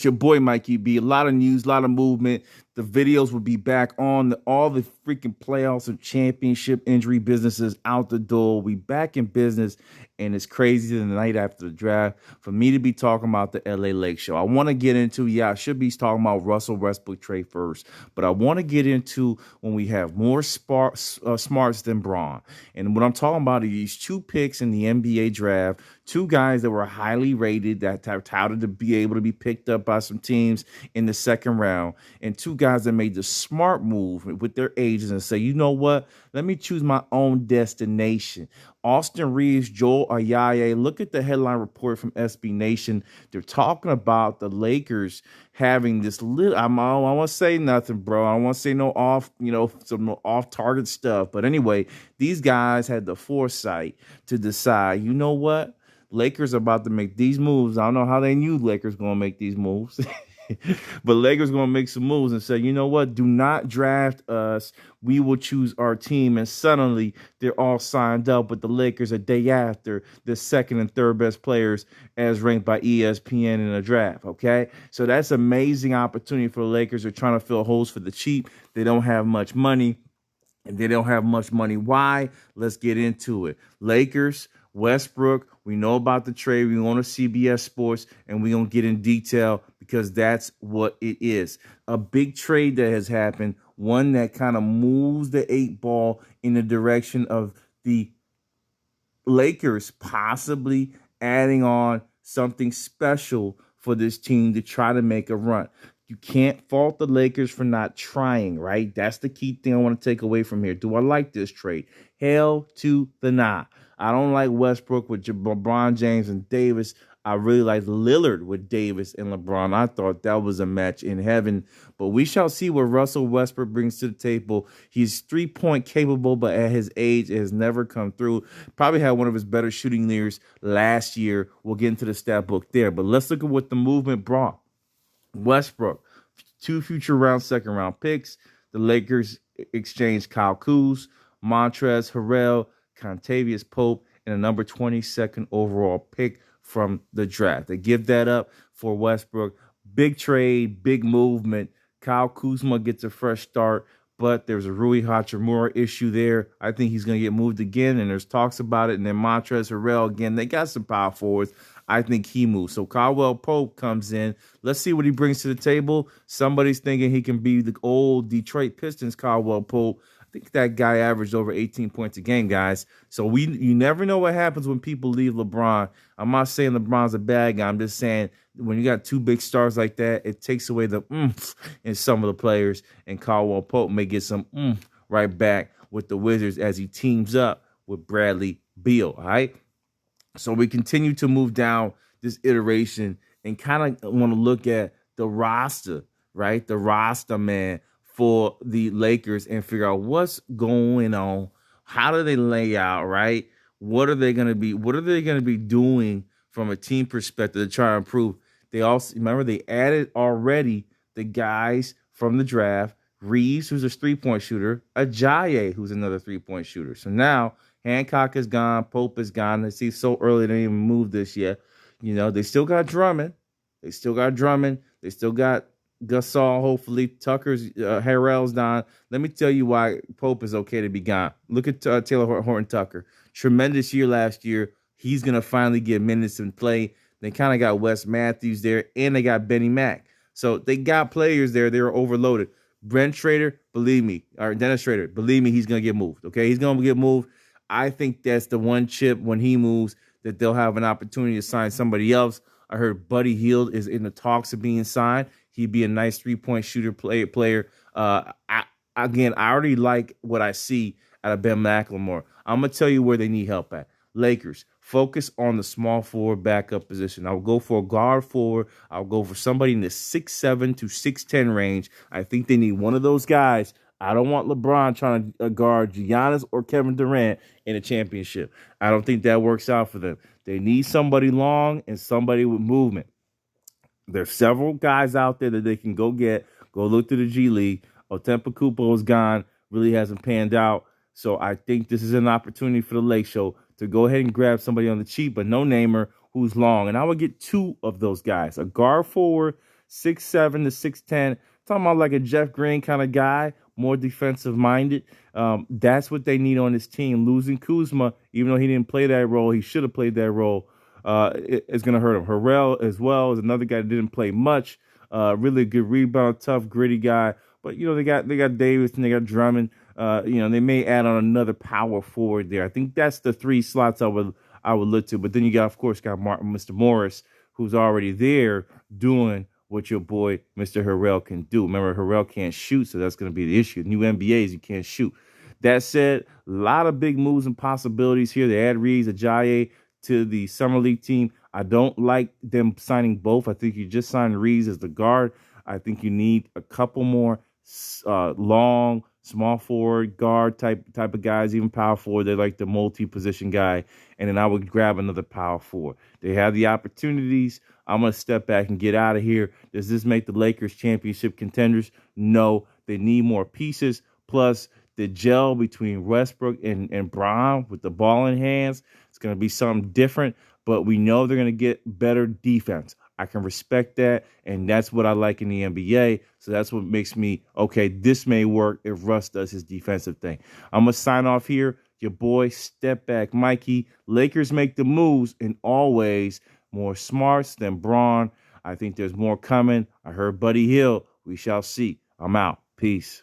It's your boy Mikey B. A lot of news, a lot of movement. The videos will be back on. All the freaking playoffs and championship injury businesses out the door. We back in business, and it's crazy the night after the draft for me to be talking about the LA Lake Show. I want to get into, I should be talking about Russell Westbrook trade first, but I want to get into when we have more smarts than Braun. And what I'm talking about are these two picks in the NBA draft, two guys that were highly rated, that touted to be able to be picked up by some teams in the second round, and two guys that made the smart move with their ages and say, you know what, let me choose my own destination. Austin Reeves, Joel Ayaye. Look at the headline report from SB Nation. They're talking about the Lakers having this little, I don't want to say nothing, bro. I don't want to say no some off target stuff. But anyway, these guys had the foresight to decide, you know what? Lakers are about to make these moves. I don't know how they knew Lakers going to make these moves. But Lakers going to make some moves and say, you know what? Do not draft us. We will choose our team. And suddenly they're all signed up with the Lakers a day after the second and third best players as ranked by ESPN in a draft. Okay. So that's an amazing opportunity for the Lakers. They're trying to fill holes for the cheap. They don't have much money. And they don't have much money. Why? Let's get into it. Lakers, Westbrook, we know about the trade. We want to CBS Sports, and we're going to get in detail because that's what it is. A big trade that has happened, one that kind of moves the 8 ball in the direction of the Lakers possibly adding on something special for this team to try to make a run. You can't fault the Lakers for not trying, right? That's the key thing I want to take away from here. Do I like this trade? Hell to the nah. I don't like Westbrook with LeBron James and Davis. I really like Lillard with Davis and LeBron. I thought that was a match in heaven. But we shall see what Russell Westbrook brings to the table. He's three-point capable, but at his age, it has never come through. Probably had one of his better shooting years last year. We'll get into the stat book there. But let's look at what the movement brought. Westbrook, 2 future second round picks. The Lakers exchanged Kyle Kuz, Montrezl Harrell, Contavious Pope, and a number 22nd overall pick from the draft. They give that up for Westbrook. Big trade, big movement. Kyle Kuzma gets a fresh start, but there's a Rui Hachimura issue there. I think he's going to get moved again, and there's talks about it. And then Montrezl Harrell, again, they got some power forwards. I think he moves. So Caldwell Pope comes in. Let's see what he brings to the table. Somebody's thinking he can be the old Detroit Pistons Caldwell Pope. I think that guy averaged over 18 points a game, guys. So you never know what happens when people leave LeBron. I'm not saying LeBron's a bad guy. I'm just saying when you got two big stars like that, it takes away the oomph in some of the players. And Caldwell Pope may get some oomph right back with the Wizards as he teams up with Bradley Beal, all right? So we continue to move down this iteration and kind of want to look at the roster, right? The roster, man, for the Lakers and figure out what's going on. How do they lay out, right? What are they going to be? What are they going to be doing from a team perspective to try to improve? They also, remember, they added already the guys from the draft, Reeves, who's a three-point shooter, Ajayi, who's another three-point shooter. So now Hancock is gone. Pope is gone. They see so early they didn't even move this yet. You know, they still got Drummond. They still got Gasol, hopefully. Tucker's, Harrell's gone. Let me tell you why Pope is okay to be gone. Look at Taylor Horton Tucker. Tremendous year last year. He's going to finally get minutes and play. They kind of got Wes Matthews there, and they got Benny Mack. So they got players there. They were overloaded. Brent Schrader, believe me, or Dennis Schrader, believe me, he's going to get moved. Okay, he's going to get moved. I think that's the one chip when he moves that they'll have an opportunity to sign somebody else. I heard Buddy Hield is in the talks of being signed. He'd be a nice three-point shooter player. I already like what I see out of Ben McLemore. I'm going to tell you where they need help at. Lakers, focus on the small forward backup position. I'll go for a guard forward. I'll go for somebody in the 6'7" to 6'10" range. I think they need one of those guys. I don't want LeBron trying to guard Giannis or Kevin Durant in a championship. I don't think that works out for them. They need somebody long and somebody with movement. There's several guys out there that they can go get. Go look to the G League. Otempo Kupo is gone. Really hasn't panned out. So I think this is an opportunity for the Lake Show to go ahead and grab somebody on the cheap, but no namer, who's long. And I would get two of those guys, a guard forward, 6'7" to 6'10". Talking about like a Jeff Green kind of guy, more defensive minded. That's what they need on this team. Losing Kuzma, even though he didn't play that role, he should have played that role. It's going to hurt him. Harrell as well is another guy that didn't play much. Really good rebound, tough, gritty guy. But they got Davis and they got Drummond. They may add on another power forward there. I think that's the three slots I would look to. But then you got, of course, Mr. Morris, who's already there doing what your boy Mr. Harrell can do. Remember, Harrell can't shoot, so that's going to be the issue. New NBAs, you can't shoot. That said, a lot of big moves and possibilities here. They add Reeves, Ajayi to the Summer League team. I don't like them signing both. I think you just signed Reeves as the guard. I think you need a couple more long, small forward, guard type of guys, even power forward. They're like the multi-position guy. And then I would grab another power forward. They have the opportunities. I'm going to step back and get out of here. Does this make the Lakers championship contenders? No. They need more pieces. Plus, the gel between Westbrook and Brown with the ball in hands, it's going to be something different. But we know they're going to get better defense. I can respect that, and that's what I like in the NBA. So that's what makes me, okay, this may work if Russ does his defensive thing. I'm going to sign off here. Your boy, Step Back Mikey. Lakers make the moves, and always more smarts than Braun. I think there's more coming. I heard Buddy Hield. We shall see. I'm out. Peace.